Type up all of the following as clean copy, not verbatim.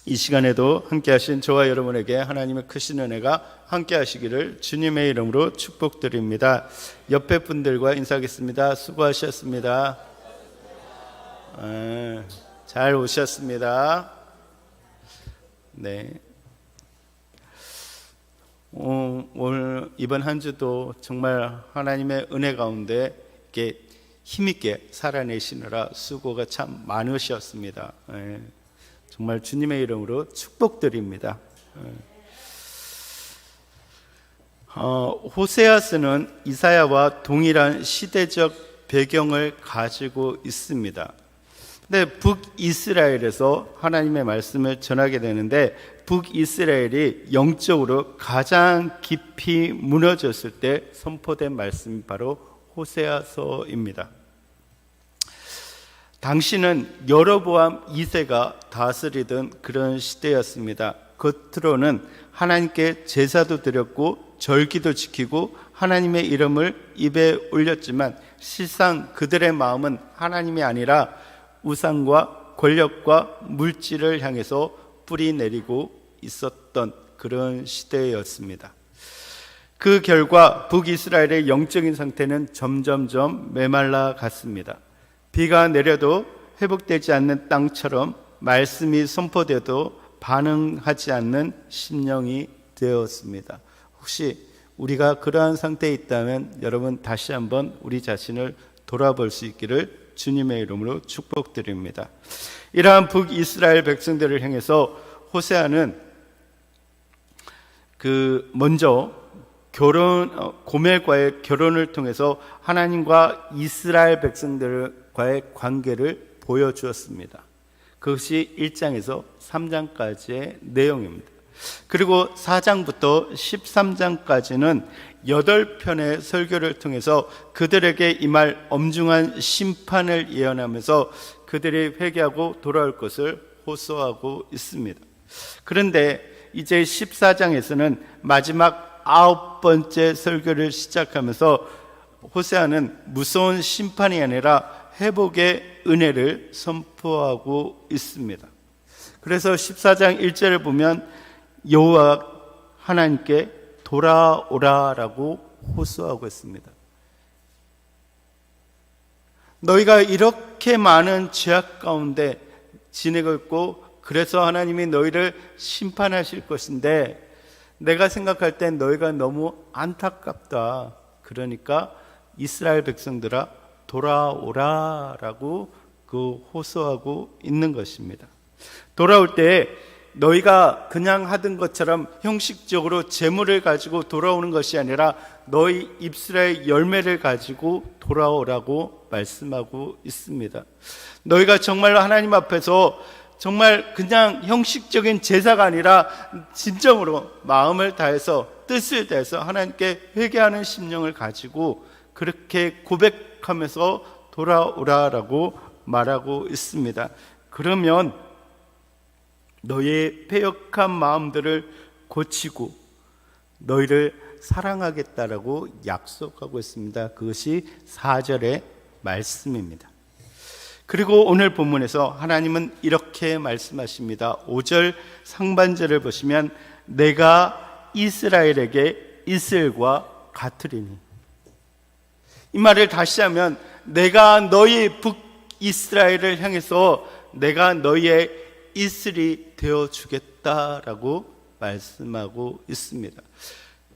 이 시간에도 함께 하신 저와 여러분에게 하나님의 크신 은혜가 함께 하시기를 주님의 이름으로 축복드립니다. 옆에 분들과 인사하겠습니다. 수고하셨습니다. 잘 오셨습니다. 네. 오늘 이번 한 주도 정말 하나님의 은혜 가운데 이렇게 힘있게 살아내시느라 수고가 참 많으셨습니다. 정말 주님의 이름으로 축복드립니다. 호세아서는 이사야와 동일한 시대적 배경을 가지고 있습니다. 근데 북이스라엘에서 하나님의 말씀을 전하게 되는데, 북이스라엘이 영적으로 가장 깊이 무너졌을 때 선포된 말씀이 바로 호세아서입니다. 당시는 여로보암 2세가 다스리던 그런 시대였습니다. 겉으로는 하나님께 제사도 드렸고 절기도 지키고 하나님의 이름을 입에 올렸지만 실상 그들의 마음은 하나님이 아니라 우상과 권력과 물질을 향해서 뿌리 내리고 있었던 그런 시대였습니다. 그 결과 북이스라엘의 영적인 상태는 점점점 메말라 갔습니다. 비가 내려도 회복되지 않는 땅처럼 말씀이 선포돼도 반응하지 않는 심령이 되었습니다. 혹시 우리가 그러한 상태에 있다면 여러분 다시 한번 우리 자신을 돌아볼 수 있기를 주님의 이름으로 축복드립니다. 이러한 북이스라엘 백성들을 향해서 호세아는 먼저 고멜과의 결혼을 통해서 하나님과 이스라엘 백성들과의 관계를 보여주었습니다. 그것이 1장에서 3장까지의 내용입니다. 그리고 4장부터 13장까지는 8편의 설교를 통해서 그들에게 임할 엄중한 심판을 예언하면서 그들이 회개하고 돌아올 것을 호소하고 있습니다. 그런데 이제 14장에서는 마지막 9번째 설교를 시작하면서 호세아는 무서운 심판이 아니라 회복의 은혜를 선포하고 있습니다. 그래서 14장 1절을 보면 여호와 하나님께 돌아오라라고 호소하고 있습니다. 너희가 이렇게 많은 죄악 가운데 지내고 있고 그래서 하나님이 너희를 심판하실 것인데 내가 생각할 땐 너희가 너무 안타깝다. 그러니까 이스라엘 백성들아 돌아오라라고 호소하고 있는 것입니다. 돌아올 때 너희가 그냥 하던 것처럼 형식적으로 재물을 가지고 돌아오는 것이 아니라 너희 입술의 열매를 가지고 돌아오라고 말씀하고 있습니다. 너희가 정말로 하나님 앞에서 정말 그냥 형식적인 제사가 아니라 진정으로 마음을 다해서 뜻을 다해서 하나님께 회개하는 심령을 가지고 그렇게 고백하면서 돌아오라라고 말하고 있습니다. 그러면 너희의 패역한 마음들을 고치고 너희를 사랑하겠다라고 약속하고 있습니다. 그것이 4절의 말씀입니다. 그리고 오늘 본문에서 하나님은 이렇게 말씀하십니다. 5절 상반절을 보시면 내가 이스라엘에게 이슬과 같으리니, 이 말을 다시 하면 내가 너희 북이스라엘을 향해서 내가 너희의 이슬이 되어주겠다라고 말씀하고 있습니다.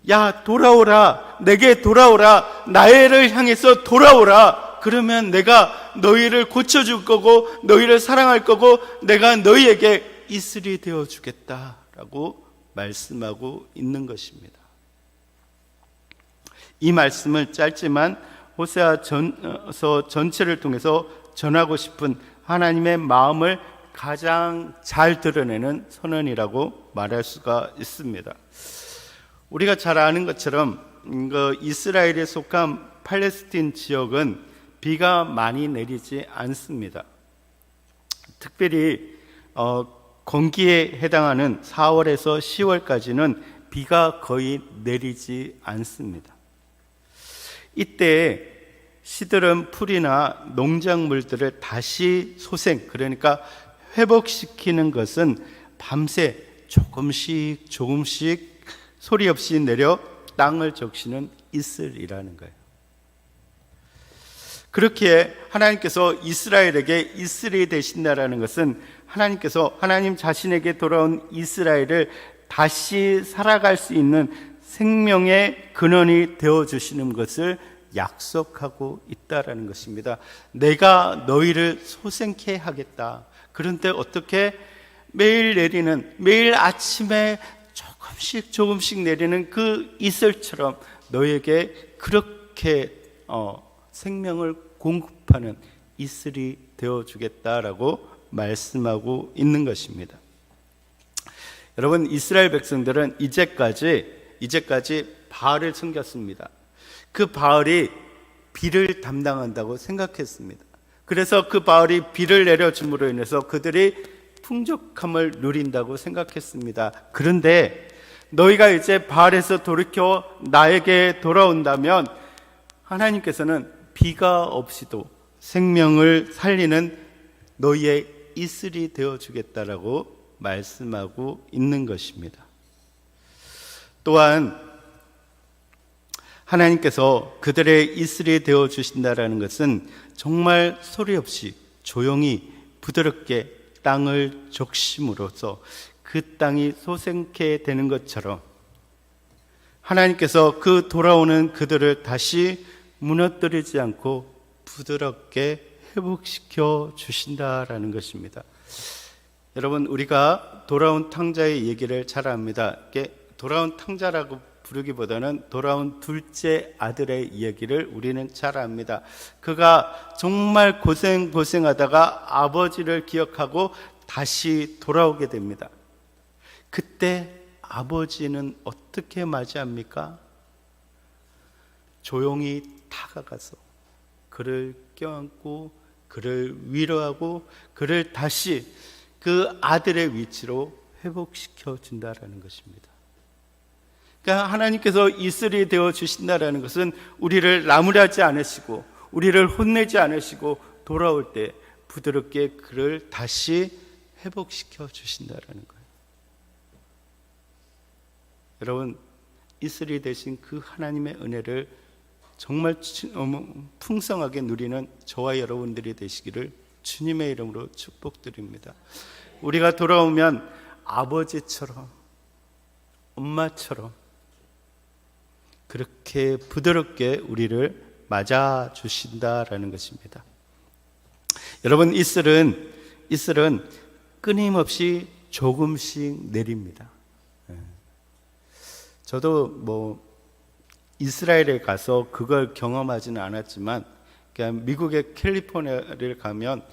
야, 돌아오라, 내게 돌아오라, 나를 향해서 돌아오라. 그러면 내가 너희를 고쳐줄 거고 너희를 사랑할 거고 내가 너희에게 이슬이 되어주겠다라고 말씀하고 있는 것입니다. 이 말씀을 짧지만 호세아서 전체를 통해서 전하고 싶은 하나님의 마음을 가장 잘 드러내는 선언이라고 말할 수가 있습니다. 우리가 잘 아는 것처럼 이스라엘에 속한 팔레스틴 지역은 비가 많이 내리지 않습니다. 특별히 건기에 해당하는 4월에서 10월까지는 비가 거의 내리지 않습니다. 이때 시들은 풀이나 농작물들을 다시 소생, 그러니까 회복시키는 것은 밤새 조금씩 소리 없이 내려 땅을 적시는 이슬이라는 거예요. 그렇게 하나님께서 이스라엘에게 이슬이 되신다라는 것은 하나님께서 하나님 자신에게 돌아온 이스라엘을 다시 살아갈 수 있는 생명의 근원이 되어주시는 것을 약속하고 있다라는 것입니다. 내가 너희를 소생케 하겠다. 그런데 어떻게 매일 아침에 조금씩 내리는 그 이슬처럼 너희에게 그렇게 생명을 공급하는 이슬이 되어주겠다라고 말씀하고 있는 것입니다. 여러분, 이스라엘 백성들은 이제까지 바알을 섬겼습니다. 그 바알이 비를 담당한다고 생각했습니다. 그래서 그 바알이 비를 내려줌으로 인해서 그들이 풍족함을 누린다고 생각했습니다. 그런데 너희가 이제 바알에서 돌이켜 나에게 돌아온다면 하나님께서는 비가 없이도 생명을 살리는 너희의 이슬이 되어주겠다라고 말씀하고 있는 것입니다. 또한 하나님께서 그들의 이슬이 되어주신다라는 것은 정말 소리 없이 조용히 부드럽게 땅을 적심으로써 그 땅이 소생케 되는 것처럼 하나님께서 그 돌아오는 그들을 다시 무너뜨리지 않고 부드럽게 회복시켜 주신다라는 것입니다. 여러분, 우리가 돌아온 탕자의 얘기를 잘 압니다. 돌아온 탕자라고 부르기보다는 돌아온 둘째 아들의 이야기를 우리는 잘 압니다. 그가 정말 고생하다가 아버지를 기억하고 다시 돌아오게 됩니다. 그때 아버지는 어떻게 맞이합니까? 조용히 다가가서 그를 껴안고 그를 위로하고 그를 다시 그 아들의 위치로 회복시켜 준다라는 것입니다. 그러니까 하나님께서 이슬이 되어 주신다라는 것은 우리를 나무라지 않으시고 우리를 혼내지 않으시고 돌아올 때 부드럽게 그를 다시 회복시켜 주신다라는 거예요. 여러분, 이슬이 되신 그 하나님의 은혜를 정말 풍성하게 누리는 저와 여러분들이 되시기를 주님의 이름으로 축복드립니다. 우리가 돌아오면 아버지처럼 엄마처럼 그렇게 부드럽게 우리를 맞아주신다라는 것입니다. 여러분, 이슬은 끊임없이 조금씩 내립니다. 저도 이스라엘에 가서 그걸 경험하지는 않았지만 미국의 캘리포니아를 가면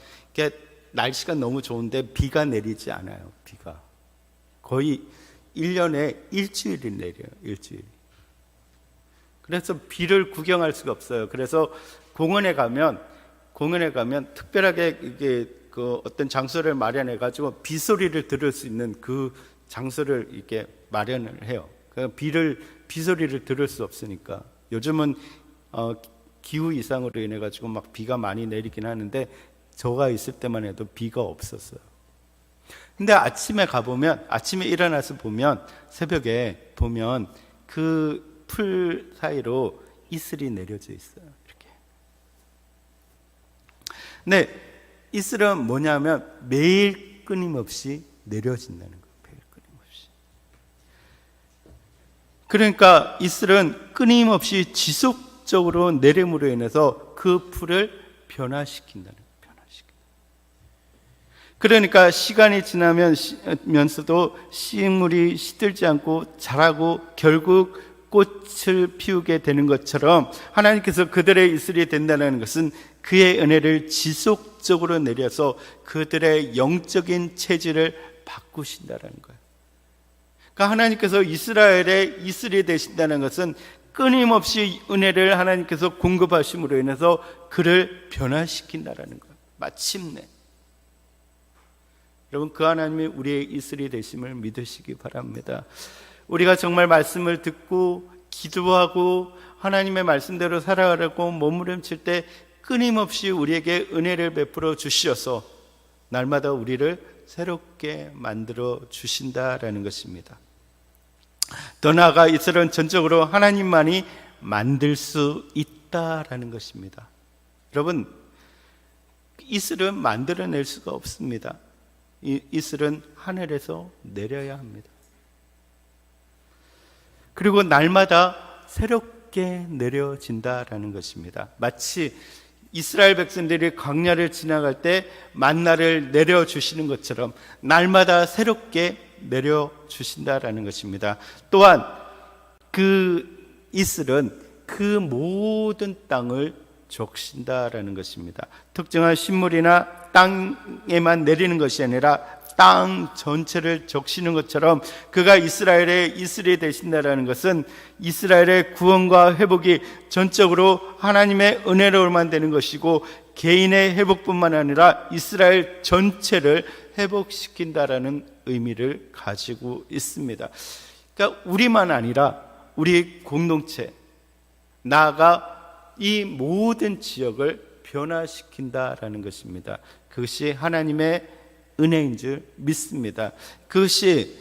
날씨가 너무 좋은데 비가 내리지 않아요. 비가 거의 1년에 일주일이 내려요. 일주일. 그래서 비를 구경할 수가 없어요. 그래서 공원에 가면 특별하게 이게 어떤 장소를 마련해 가지고 비 소리를 들을 수 있는 그 장소를 이렇게 마련을 해요. 비 소리를 들을 수 없으니까. 요즘은 기후 이상으로 인해 가지고 막 비가 많이 내리긴 하는데 저가 있을 때만 해도 비가 없었어요. 근데 아침에 일어나서 보면, 새벽에 보면 그 풀 사이로 이슬이 내려져 있어요. 이렇게. 근데 이슬은 뭐냐면 매일 끊임없이 내려진다는 거예요. 매일 끊임없이. 그러니까 이슬은 끊임없이 지속적으로 내림으로 인해서 그 풀을 변화시킨다는 거예요. 그러니까 시간이 지나면서도 식물이 시들지 않고 자라고 결국 꽃을 피우게 되는 것처럼 하나님께서 그들의 이슬이 된다는 것은 그의 은혜를 지속적으로 내려서 그들의 영적인 체질을 바꾸신다는 거예요. 그러니까 하나님께서 이스라엘의 이슬이 되신다는 것은 끊임없이 은혜를 하나님께서 공급하심으로 인해서 그를 변화시킨다는 거예요. 마침내. 여러분, 그 하나님이 우리의 이슬이 되심을 믿으시기 바랍니다. 우리가 정말 말씀을 듣고 기도하고 하나님의 말씀대로 살아가려고 몸부림칠 때 끊임없이 우리에게 은혜를 베풀어 주시어서 날마다 우리를 새롭게 만들어 주신다라는 것입니다. 더 나아가 이스라엘은 전적으로 하나님만이 만들 수 있다라는 것입니다. 여러분, 이슬은 만들어낼 수가 없습니다. 이슬은 하늘에서 내려야 합니다. 그리고 날마다 새롭게 내려진다라는 것입니다. 마치 이스라엘 백성들이 광야를 지나갈 때 만나를 내려주시는 것처럼 날마다 새롭게 내려주신다라는 것입니다. 또한 그 이슬은 그 모든 땅을 적신다라는 것입니다. 특정한 식물이나 땅에만 내리는 것이 아니라 땅 전체를 적시는 것처럼 그가 이스라엘의 이슬이 되신다라는 것은 이스라엘의 구원과 회복이 전적으로 하나님의 은혜로만 되는 것이고 개인의 회복뿐만 아니라 이스라엘 전체를 회복시킨다라는 의미를 가지고 있습니다. 그러니까 우리만 아니라 우리 공동체, 나아가 이 모든 지역을 변화시킨다라는 것입니다. 그것이 하나님의 은혜인 줄 믿습니다. 그것이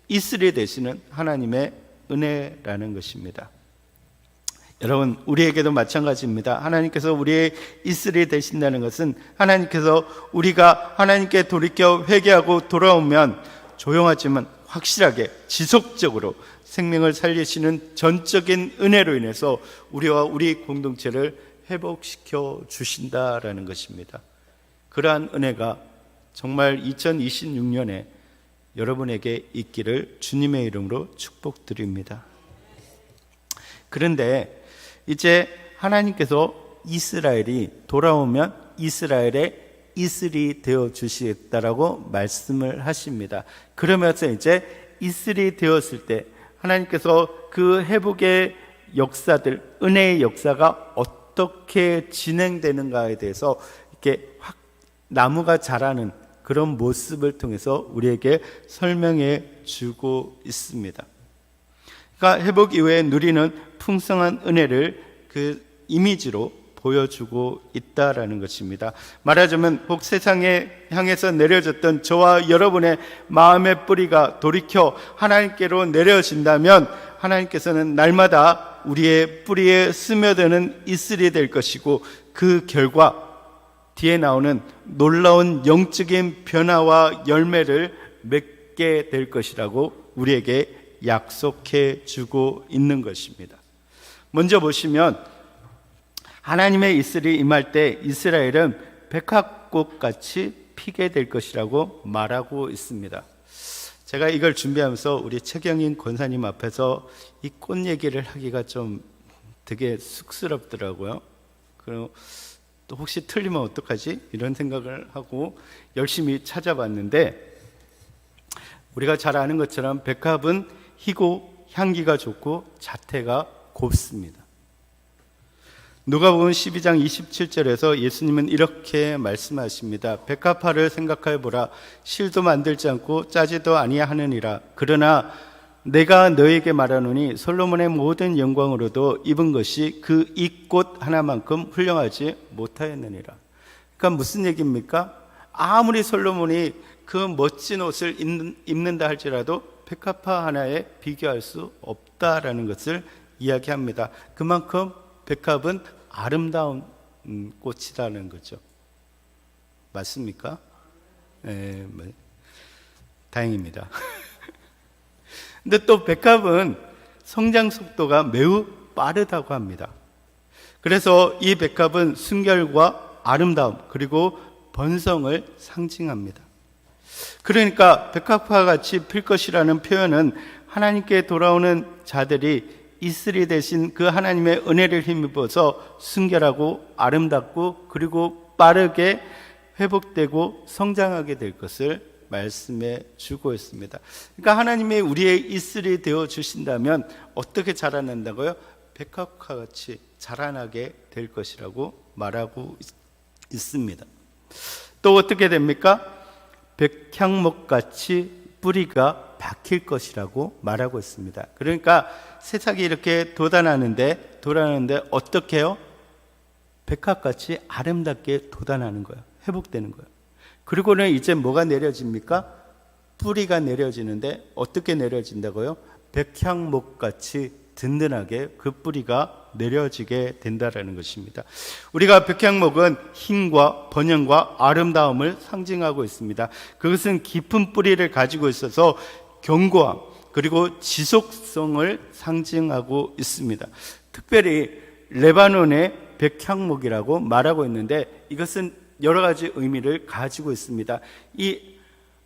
이슬이 되시는 하나님의 은혜라는 것입니다. 여러분, 우리에게도 마찬가지입니다. 하나님께서 우리의 이슬이 되신다는 것은 하나님께서 우리가 하나님께 돌이켜 회개하고 돌아오면 조용하지만 확실하게 지속적으로 생명을 살리시는 전적인 은혜로 인해서 우리와 우리 공동체를 회복시켜 주신다라는 것입니다. 그러한 은혜가 정말 2026년에 여러분에게 있기를 주님의 이름으로 축복드립니다. 그런데 이제 하나님께서 이스라엘이 돌아오면 이스라엘의 이슬이 되어 주시겠다라고 말씀을 하십니다. 그러면서 이제 이슬이 되었을 때 하나님께서 그 회복의 역사들, 은혜의 역사가 어떻게 진행되는가에 대해서 이렇게 확 나무가 자라는 그런 모습을 통해서 우리에게 설명해 주고 있습니다. 그러니까 회복 이후에 누리는 풍성한 은혜를 그 이미지로 보여주고 있다라는 것입니다. 말하자면 혹 세상에 향해서 내려졌던 저와 여러분의 마음의 뿌리가 돌이켜 하나님께로 내려진다면 하나님께서는 날마다 우리의 뿌리에 스며드는 이슬이 될 것이고 그 결과 뒤에 나오는 놀라운 영적인 변화와 열매를 맺게 될 것이라고 우리에게 약속해 주고 있는 것입니다. 먼저 보시면 하나님의 이슬이 임할 때 이스라엘은 백합꽃같이 피게 될 것이라고 말하고 있습니다. 제가 이걸 준비하면서 우리 최경인 권사님 앞에서 이 꽃 얘기를 하기가 좀 되게 쑥스럽더라고요. 그리고 또 혹시 틀리면 어떡하지? 이런 생각을 하고 열심히 찾아봤는데 우리가 잘 아는 것처럼 백합은 희고 향기가 좋고 자태가 곱습니다. 누가복음 12장 27절에서 예수님은 이렇게 말씀하십니다. 백합화를 생각해 보라. 실도 만들지 않고 짜지도 아니하느니라. 그러나 내가 너에게 말하노니 솔로몬의 모든 영광으로도 입은 것이 그 이 꽃 하나만큼 훌륭하지 못하였느니라. 그러니까 무슨 얘기입니까? 아무리 솔로몬이 그 멋진 옷을 입는다 할지라도 백합화 하나에 비교할 수 없다라는 것을 이야기합니다. 그만큼 백합은 아름다운 꽃이라는 거죠. 맞습니까? 네, 다행입니다. 근데 또 백합은 성장 속도가 매우 빠르다고 합니다. 그래서 이 백합은 순결과 아름다움 그리고 번성을 상징합니다. 그러니까 백합화 같이 필 것이라는 표현은 하나님께 돌아오는 자들이 이슬이 되신 그 하나님의 은혜를 힘입어서 순결하고 아름답고 그리고 빠르게 회복되고 성장하게 될 것을 말씀해 주고 있습니다. 그러니까 하나님이 우리의 이슬이 되어 주신다면 어떻게 자라난다고요? 백합화 같이 자라나게 될 것이라고 말하고 있습니다. 또 어떻게 됩니까? 백향목 같이 뿌리가 박힐 것이라고 말하고 있습니다. 그러니까 새싹이 이렇게 돋아나는데 어떻게 해요? 백합같이 아름답게 돋아나는 거예요. 회복되는 거예요. 그리고는 이제 뭐가 내려집니까? 뿌리가 내려지는데 어떻게 내려진다고요? 백향목같이 든든하게 그 뿌리가 내려지게 된다라는 것입니다. 우리가 백향목은 힘과 번영과 아름다움을 상징하고 있습니다. 그것은 깊은 뿌리를 가지고 있어서 견고함 그리고 지속성을 상징하고 있습니다. 특별히 레바논의 백향목이라고 말하고 있는데 이것은 여러 가지 의미를 가지고 있습니다. 이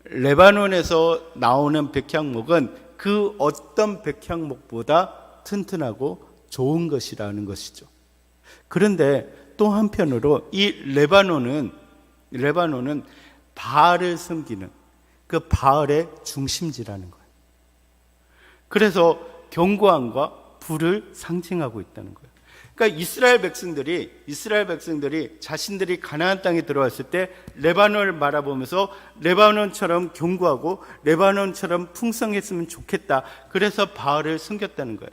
레바논에서 나오는 백향목은 그 어떤 백향목보다 튼튼하고 좋은 것이라는 것이죠. 그런데 또 한편으로 이 레바논은 바알을 섬기는 그 바알의 중심지라는 거예요. 그래서 견고함과 불을 상징하고 있다는 거예요. 그러니까 이스라엘 백성들이 자신들이 가나안 땅에 들어왔을 때 레바논을 바라보면서 레바논처럼 견고하고 레바논처럼 풍성했으면 좋겠다. 그래서 바알을 섬겼다는 거예요.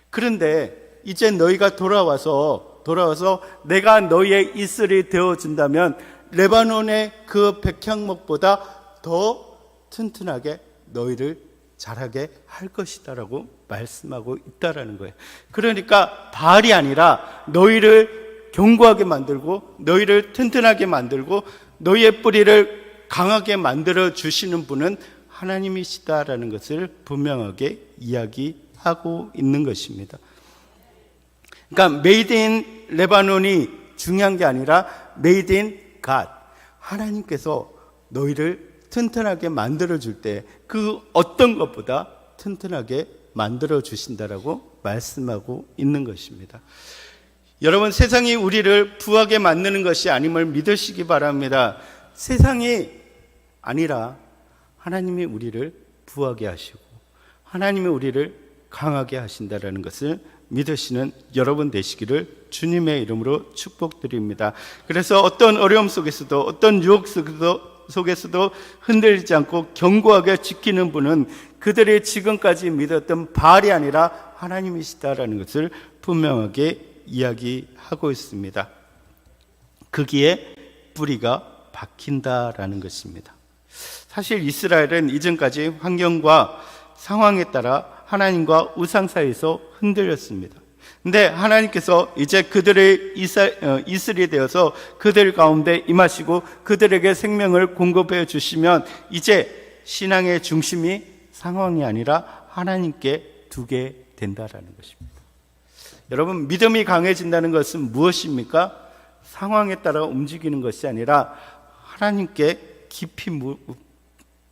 그런데 이제 너희가 돌아와서 내가 너희의 이슬이 되어준다면 레바논의 그 백향목보다 더 튼튼하게 너희를 자라게 할 것이다라고 말씀하고 있다라는 거예요. 그러니까 바알이 아니라 너희를 견고하게 만들고 너희를 튼튼하게 만들고 너희의 뿌리를 강하게 만들어 주시는 분은 하나님이시다라는 것을 분명하게 이야기하고 있는 것입니다. 그러니까 메이드 인 레바논이 중요한 게 아니라 메이드 인 갓, 하나님께서 너희를 튼튼하게 만들어줄 때 그 어떤 것보다 튼튼하게 만들어 주신다라고 말씀하고 있는 것입니다. 여러분, 세상이 우리를 부하게 만드는 것이 아님을 믿으시기 바랍니다. 세상이 아니라 하나님이 우리를 부하게 하시고 하나님이 우리를 강하게 하신다라는 것을 믿으시는 여러분 되시기를 주님의 이름으로 축복드립니다. 그래서 어떤 어려움 속에서도 어떤 유혹 속에서도 흔들리지 않고 견고하게 지키는 분은 그들이 지금까지 믿었던 바알이 아니라 하나님이시다라는 것을 분명하게 이야기하고 있습니다. 거기에 뿌리가 박힌다라는 것입니다. 사실 이스라엘은 이전까지 환경과 상황에 따라 하나님과 우상 사이에서 흔들렸습니다. 근데 하나님께서 이제 그들의 이슬이 되어서 그들 가운데 임하시고 그들에게 생명을 공급해 주시면 이제 신앙의 중심이 상황이 아니라 하나님께 두게 된다라는 것입니다. 여러분, 믿음이 강해진다는 것은 무엇입니까? 상황에 따라 움직이는 것이 아니라 하나님께 깊이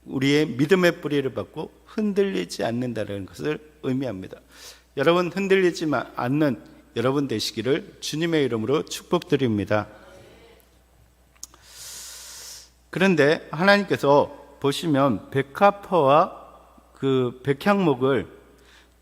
우리의 믿음의 뿌리를 받고 흔들리지 않는다는 것을 의미합니다. 여러분, 흔들리지 않는 여러분 되시기를 주님의 이름으로 축복드립니다. 그런데 하나님께서 보시면 백합화와 그 백향목을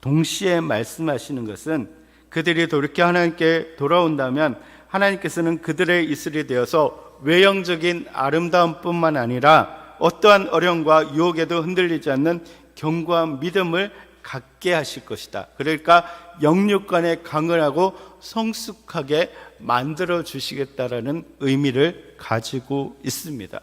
동시에 말씀하시는 것은 그들이 돌이켜 하나님께 돌아온다면 하나님께서는 그들의 이슬이 되어서 외형적인 아름다움뿐만 아니라 어떠한 어려움과 유혹에도 흔들리지 않는 견고한 믿음을 갖게 하실 것이다. 그러니까 영육간에 강건하고 성숙하게 만들어 주시겠다라는 의미를 가지고 있습니다.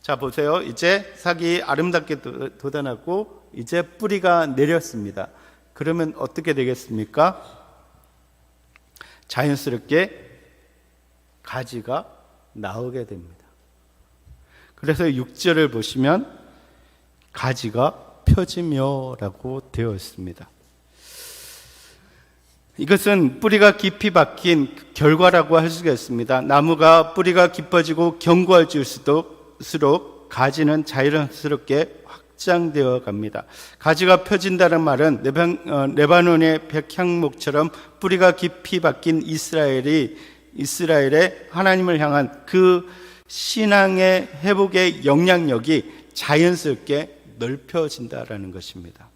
자, 보세요. 이제 삭이 아름답게 돋아났고 이제 뿌리가 내렸습니다. 그러면 어떻게 되겠습니까? 자연스럽게 가지가 나오게 됩니다. 그래서 6절을 보시면 가지가 펴지며라고 되어 있습니다. 이것은 뿌리가 깊이 박힌 결과라고 할 수가 있습니다. 나무가 뿌리가 깊어지고 견고해질수록 가지는 자연스럽게 확장되어 갑니다. 가지가 펴진다는 말은 레바논의 백향목처럼 뿌리가 깊이 박힌 이스라엘의 하나님을 향한 그 신앙의 회복의 영향력이 자연스럽게 넓혀진다라는 것입니다.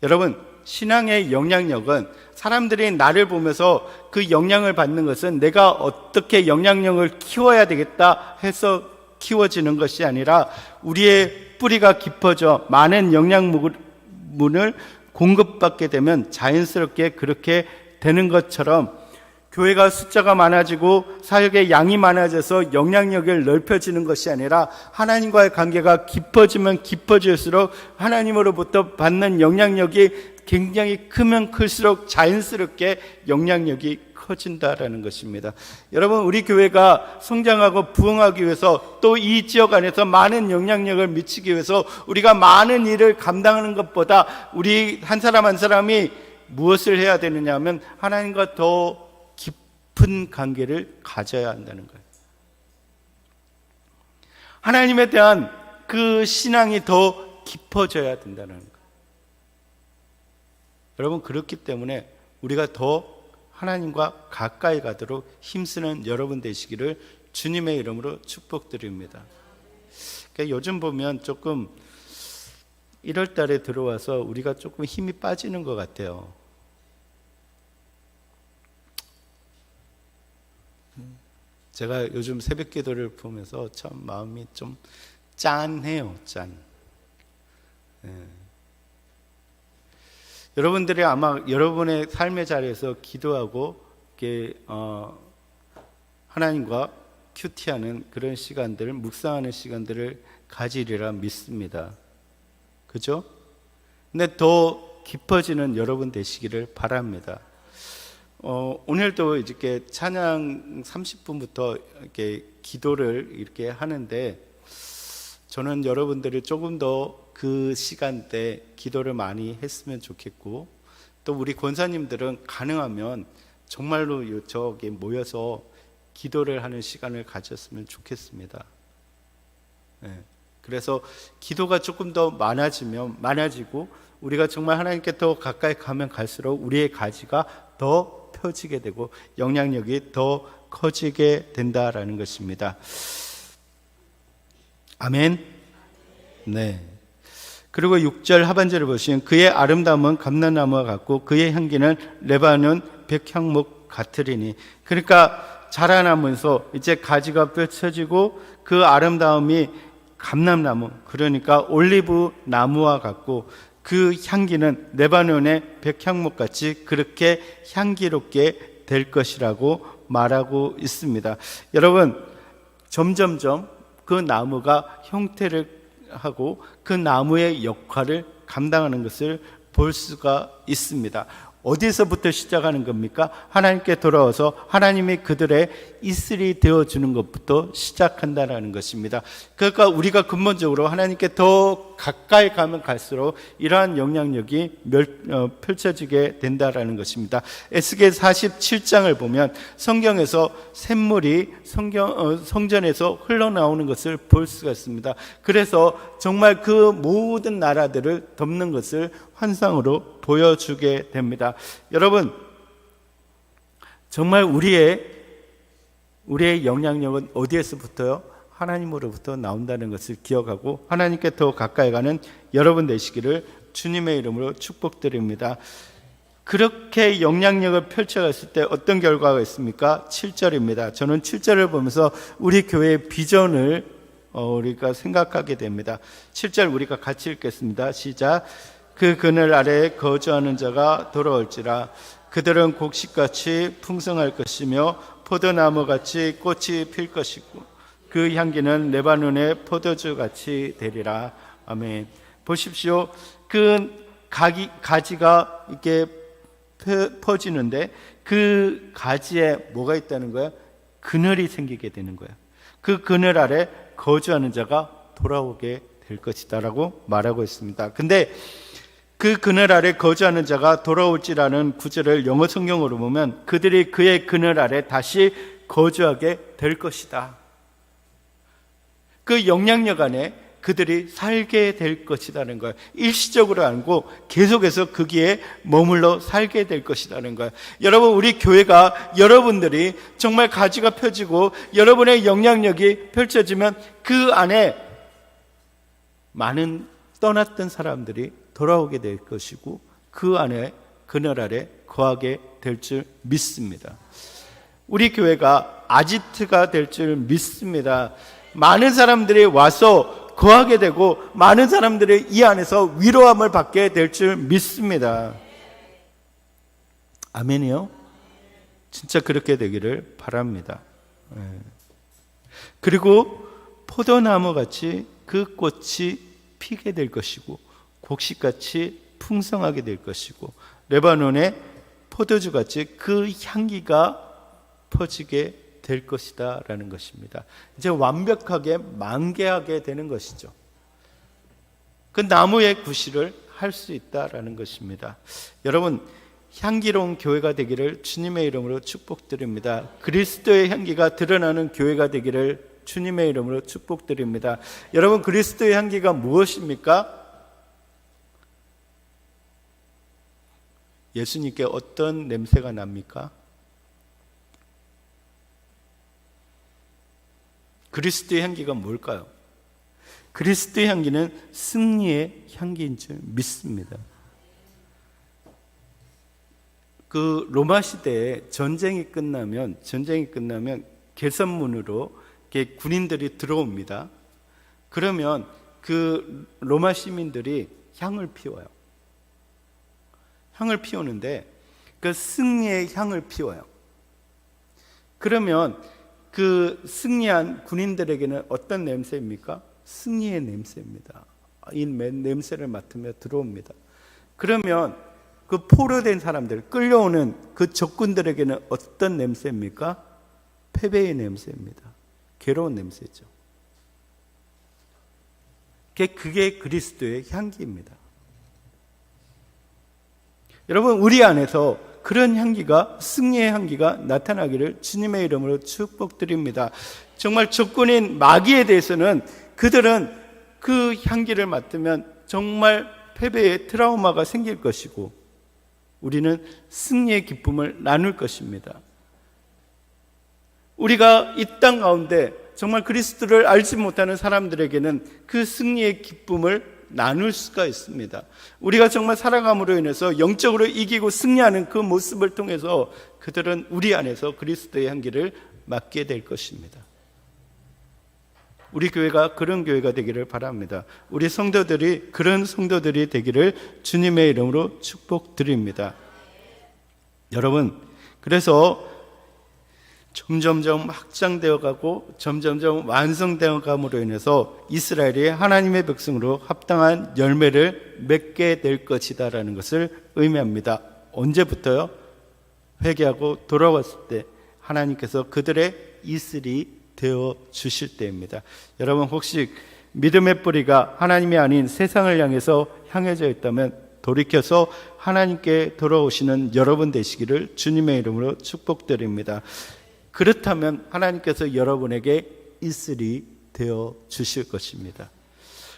여러분, 신앙의 영향력은 사람들이 나를 보면서 그 영향을 받는 것은 내가 어떻게 영향력을 키워야 되겠다 해서 키워지는 것이 아니라 우리의 뿌리가 깊어져 많은 영양분을 공급받게 되면 자연스럽게 그렇게 되는 것처럼 교회가 숫자가 많아지고 사역의 양이 많아져서 영향력을 넓혀지는 것이 아니라 하나님과의 관계가 깊어지면 깊어질수록 하나님으로부터 받는 영향력이 굉장히 크면 클수록 자연스럽게 영향력이 커진다라는 것입니다. 여러분, 우리 교회가 성장하고 부흥하기 위해서 또 이 지역 안에서 많은 영향력을 미치기 위해서 우리가 많은 일을 감당하는 것보다 우리 한 사람 한 사람이 무엇을 해야 되느냐 하면 하나님과 더 깊은 관계를 가져야 한다는 거예요. 하나님에 대한 그 신앙이 더 깊어져야 된다는 거예요. 여러분, 그렇기 때문에 우리가 더 하나님과 가까이 가도록 힘쓰는 여러분 되시기를 주님의 이름으로 축복드립니다. 그러니까 요즘 보면 조금 1월 달에 들어와서 우리가 조금 힘이 빠지는 것 같아요. 제가 요즘 새벽 기도를 보면서 참 마음이 좀 짠해요. 짠. 여러분들이 아마 여러분의 삶의 자리에서 기도하고 이렇게 하나님과 큐티하는 그런 시간들, 묵상하는 시간들을 가지리라 믿습니다. 그죠? 근데 더 깊어지는 여러분 되시기를 바랍니다. 오늘도 이렇게 찬양 30분부터 이렇게 기도를 이렇게 하는데 저는 여러분들이 조금 더 그 시간대 기도를 많이 했으면 좋겠고 또 우리 권사님들은 가능하면 정말로 저기 모여서 기도를 하는 시간을 가졌으면 좋겠습니다. 그래서 기도가 조금 더 많아지고 우리가 정말 하나님께 더 가까이 가면 갈수록 우리의 가지가 더 펴지게 되고 영향력이 더 커지게 된다라는 것입니다. 아멘. 네. 그리고 6절 하반절을 보시면 그의 아름다움은 감람나무와 같고 그의 향기는 레바논 백향목 같으리니. 그러니까 자라나면서 이제 가지가 펼쳐지고 그 아름다움이 감람나무, 그러니까 올리브 나무와 같고 그 향기는 레바논의 백향목같이 그렇게 향기롭게 될 것이라고 말하고 있습니다. 여러분, 점점점 그 나무가 형태를 하고 그 나무의 역할을 감당하는 것을 볼 수가 있습니다. 어디서부터 시작하는 겁니까? 하나님께 돌아와서 하나님이 그들의 이슬이 되어주는 것부터 시작한다는 것입니다. 그러니까 우리가 근본적으로 하나님께 더 가까이 가면 갈수록 이러한 영향력이 펼쳐지게 된다는 것입니다. 에스겔 47장을 보면 성경에서 샘물이 성전에서 흘러나오는 것을 볼 수가 있습니다. 그래서 정말 그 모든 나라들을 덮는 것을 환상으로 보여주게 됩니다. 여러분, 정말 우리의 영향력은 어디에서부터요? 하나님으로부터 나온다는 것을 기억하고 하나님께 더 가까이 가는 여러분 되시기를 주님의 이름으로 축복드립니다. 그렇게 영향력을 펼쳐갔을 때 어떤 결과가 있습니까? 7절입니다. 저는 7절을 보면서 우리 교회의 비전을 우리가 생각하게 됩니다. 7절 우리가 같이 읽겠습니다. 시작. 그 그늘 아래 거주하는 자가 돌아올지라. 그들은 곡식같이 풍성할 것이며 포도나무같이 꽃이 필 것이고 그 향기는 레바논의 포도주같이 되리라. 아멘. 보십시오. 그 가지가 이렇게 퍼지는데 그 가지에 뭐가 있다는 거야? 그늘이 생기게 되는 거야. 그 그늘 아래 거주하는 자가 돌아오게 될 것이다라고 말하고 있습니다. 근데 그 그늘 아래 거주하는 자가 돌아올지라는 구절을 영어 성경으로 보면 그들이 그의 그늘 아래 다시 거주하게 될 것이다. 그 영향력 안에 그들이 살게 될 것이라는 거예요. 일시적으로 알고 계속해서 거기에 머물러 살게 될 것이라는 거예요. 여러분, 우리 교회가 여러분들이 정말 가지가 펴지고 여러분의 영향력이 펼쳐지면 그 안에 많은 떠났던 사람들이 돌아오게 될 것이고 그 안에 그늘 아래 거하게 될 줄 믿습니다. 우리 교회가 아지트가 될 줄 믿습니다. 많은 사람들이 와서 거하게 되고 많은 사람들이 이 안에서 위로함을 받게 될 줄 믿습니다. 아멘이요? 진짜 그렇게 되기를 바랍니다. 그리고 포도나무 같이 그 꽃이 피게 될 것이고 곡식같이 풍성하게 될 것이고 레바논의 포도주 같이 그 향기가 퍼지게 될 것이다 라는 것입니다. 이제 완벽하게 만개하게 되는 것이죠. 그 나무의 구실을 할 수 있다라는 것입니다. 여러분, 향기로운 교회가 되기를 주님의 이름으로 축복드립니다. 그리스도의 향기가 드러나는 교회가 되기를 주님의 이름으로 축복드립니다. 여러분, 그리스도의 향기가 무엇입니까? 예수님께 어떤 냄새가 납니까? 그리스도의 향기가 뭘까요? 그리스도의 향기는 승리의 향기인 줄 믿습니다. 그 로마 시대에 전쟁이 끝나면 개선문으로 군인들이 들어옵니다. 그러면 그 로마 시민들이 향을 피워요. 향을 피우는데 그 승리의 향을 피워요. 그러면 그 승리한 군인들에게는 어떤 냄새입니까? 승리의 냄새입니다. 이 냄새를 맡으며 들어옵니다. 그러면 그 포로된 사람들, 끌려오는 그 적군들에게는 어떤 냄새입니까? 패배의 냄새입니다. 괴로운 냄새죠. 그게 그리스도의 향기입니다. 여러분, 우리 안에서 그런 향기가, 승리의 향기가 나타나기를 주님의 이름으로 축복드립니다. 정말 적군인 마귀에 대해서는 그들은 그 향기를 맡으면 정말 패배의 트라우마가 생길 것이고 우리는 승리의 기쁨을 나눌 것입니다. 우리가 이 땅 가운데 정말 그리스도를 알지 못하는 사람들에게는 그 승리의 기쁨을 나눌 수가 있습니다. 우리가 정말 살아감으로 인해서 영적으로 이기고 승리하는 그 모습을 통해서 그들은 우리 안에서 그리스도의 향기를 맡게 될 것입니다. 우리 교회가 그런 교회가 되기를 바랍니다. 우리 성도들이 그런 성도들이 되기를 주님의 이름으로 축복드립니다. 여러분, 그래서 점점점 확장되어 가고 점점점 완성되어 감으로 인해서 이스라엘이 하나님의 백성으로 합당한 열매를 맺게 될 것이다 라는 것을 의미합니다. 언제부터요? 회개하고 돌아왔을 때 하나님께서 그들의 이슬이 되어 주실 때입니다. 여러분, 혹시 믿음의 뿌리가 하나님이 아닌 세상을 향해서 향해져 있다면 돌이켜서 하나님께 돌아오시는 여러분 되시기를 주님의 이름으로 축복드립니다. 그렇다면 하나님께서 여러분에게 이슬이 되어 주실 것입니다.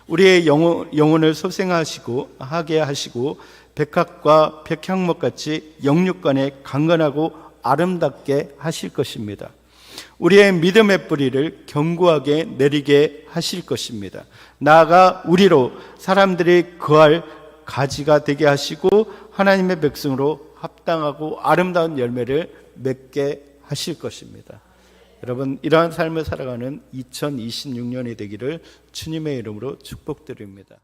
우리의 영혼을 소생하시고 하게 하시고 백합과 백향목같이 영육간에 강건하고 아름답게 하실 것입니다. 우리의 믿음의 뿌리를 견고하게 내리게 하실 것입니다. 나아가 우리로 사람들이 거할 가지가 되게 하시고 하나님의 백성으로 합당하고 아름다운 열매를 맺게 하실 것입니다. 여러분, 이러한 삶을 살아가는 2026년이 되기를 주님의 이름으로 축복드립니다.